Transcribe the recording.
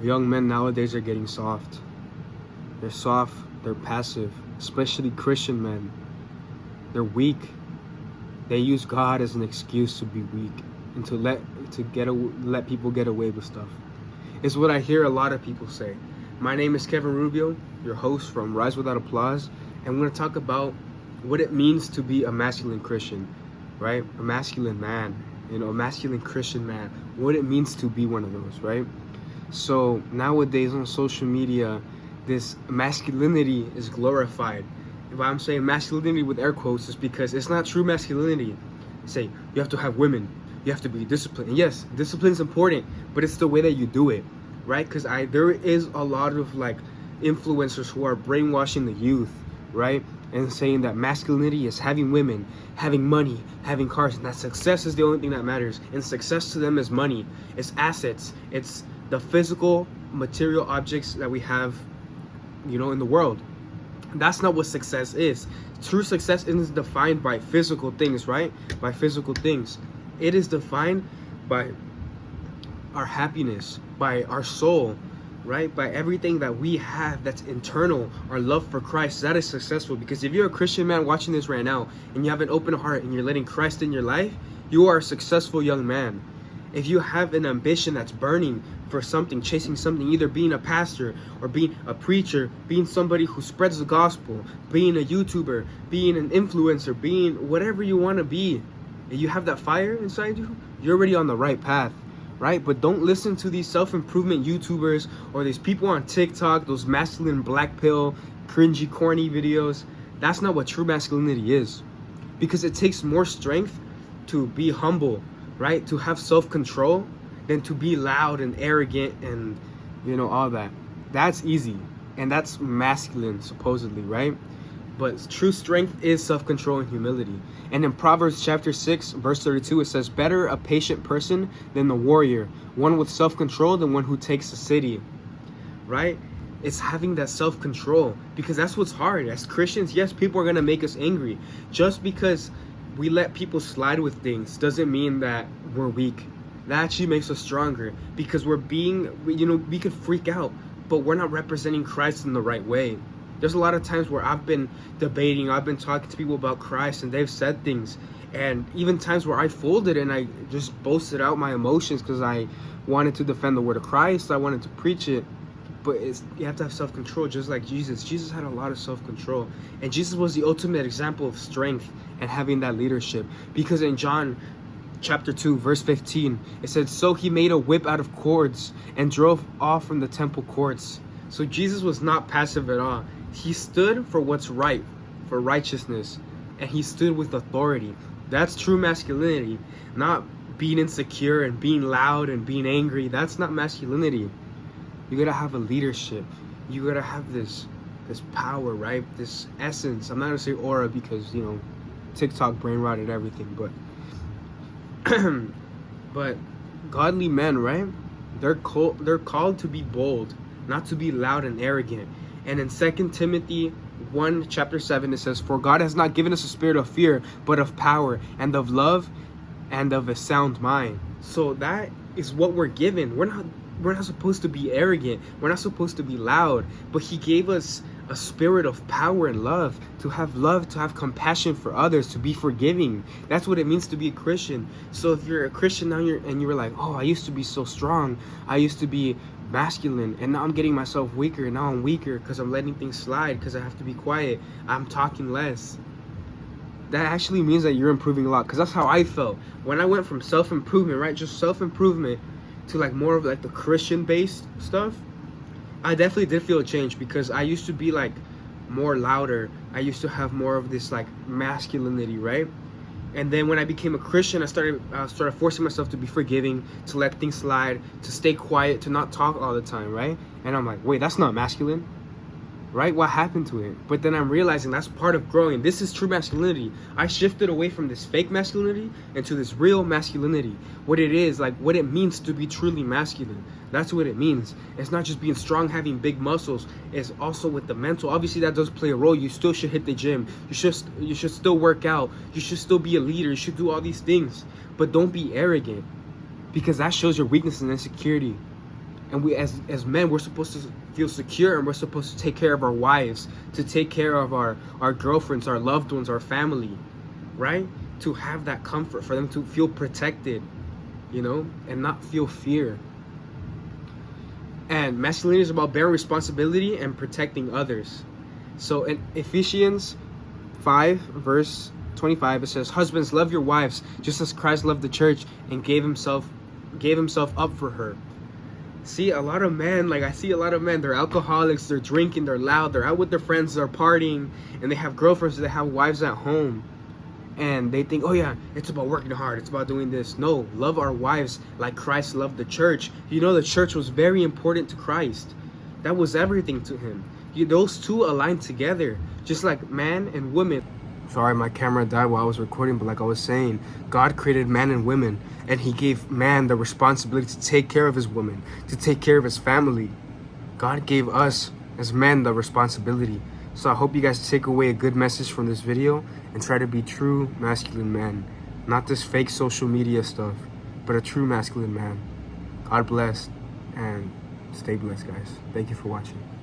young men nowadays are getting soft. They're soft, they're passive, especially Christian men. They're weak. They use God as an excuse to be weak and to let people get away with stuff. It's what I hear a lot of people say. My name is Kevin Rubio, your host from Rise Without Applause, and I'm going to talk about what it means to be a masculine Christian, right? A masculine man, a masculine Christian man. What it means to be one of those, right? So nowadays on social media, this masculinity is glorified. If I'm saying masculinity with air quotes, it's because it's not true masculinity. Say you have to have women, you have to be disciplined. And yes, discipline is important, but it's the way that you do it, right? Because there is a lot of like influencers who are brainwashing the youth, right? And saying that masculinity is having women, having money, having cars, and that success is the only thing that matters. And success to them is money, it's assets, it's the physical, material objects that we have, in the world. That's not what success is. True success isn't defined by physical things, right? By physical things. It is defined by our happiness, by our soul, right? By everything that we have that's internal, our love for Christ. That is successful. Because if you're a Christian man watching this right now and you have an open heart and you're letting Christ in your life, you are a successful young man. If you have an ambition that's burning for something, chasing something, either being a pastor or being a preacher, being somebody who spreads the gospel, being a YouTuber, being an influencer, being whatever you want to be, and you have that fire inside you, you're already on the right path, right? But don't listen to these self-improvement YouTubers or these people on TikTok, those masculine black pill, cringy, corny videos. That's not what true masculinity is. Because it takes more strength to be humble, right? To have self-control than to be loud and arrogant and, all that. That's easy. And that's masculine, supposedly, right? But true strength is self-control and humility. And in Proverbs chapter 6, verse 32, it says, better a patient person than the warrior, one with self-control than one who takes a city, right? It's having that self-control, because that's what's hard. As Christians, yes, people are going to make us angry. Just because we let people slide with things doesn't mean that we're weak. That actually makes us stronger, because we could freak out, but we're not representing Christ in the right way. There's a lot of times where I've been debating, I've been talking to people about Christ, and they've said things, and even times where I folded and I just boasted out my emotions because I wanted to defend the word of Christ, I wanted to preach it. But you have to have self-control, just like Jesus. Jesus had a lot of self-control. And Jesus was the ultimate example of strength and having that leadership. Because in John chapter 2, verse 15, it said, so he made a whip out of cords and drove off from the temple courts. So Jesus was not passive at all. He stood for what's right, for righteousness. And he stood with authority. That's true masculinity. Not being insecure and being loud and being angry. That's not masculinity. You gotta have a leadership. You gotta have this power, right? This essence. I'm not gonna say aura because TikTok brain rotted everything, but godly men, right? They're called to be bold, not to be loud and arrogant. And in 2 Timothy 1 chapter 7, it says, for God has not given us a spirit of fear, but of power and of love and of a sound mind. So that is what we're given. We're not supposed to be arrogant. We're not supposed to be loud. But he gave us a spirit of power and love, to have compassion for others, to be forgiving. That's what it means to be a Christian. So if you're a Christian now and you're like, oh, I used to be so strong, I used to be masculine, and now I'm getting myself weaker, and now I'm weaker because I'm letting things slide, because I have to be quiet, I'm talking less. That actually means that you're improving a lot, because that's how I felt when I went from self-improvement, right? Just self-improvement to like more of like the Christian-based stuff. I definitely did feel a change, because I used to be like more louder. I used to have more of this like masculinity, right? And then when I became a Christian, I started forcing myself to be forgiving, to let things slide, to stay quiet, to not talk all the time, right? And I'm like, wait, that's not masculine, right? What happened to it? But then I'm realizing that's part of growing. This is true masculinity. I shifted away from this fake masculinity into this real masculinity. What it is, like what it means to be truly masculine. That's what it means. It's not just being strong, having big muscles. It's also with the mental. Obviously, that does play a role. You still should hit the gym. You should still work out. You should still be a leader. You should do all these things. But don't be arrogant, because that shows your weakness and insecurity. And we as men, we're supposed to feel secure, and we're supposed to take care of our wives, to take care of our girlfriends, our loved ones, our family, right? To have that comfort, for them to feel protected, you know, and not feel fear. And masculinity is about bearing responsibility and protecting others. So in Ephesians 5 verse 25, it says, husbands, love your wives just as Christ loved the church and gave himself up for her. See, a lot of men, like I see a lot of men, they're alcoholics, they're drinking, they're loud, they're out with their friends, they're partying, and they have girlfriends, they have wives at home. And they think, oh yeah, it's about working hard, it's about doing this. No, love our wives like Christ loved the church. You know, the church was very important to Christ. That was everything to him. Those two aligned together, just like man and woman. Sorry, my camera died while I was recording, but like I was saying, God created man and women, and he gave man the responsibility to take care of his woman, to take care of his family. God gave us as men the responsibility. So I hope you guys take away a good message from this video and try to be true masculine men. Not this fake social media stuff, but a true masculine man. God bless and stay blessed, guys. Thank you for watching.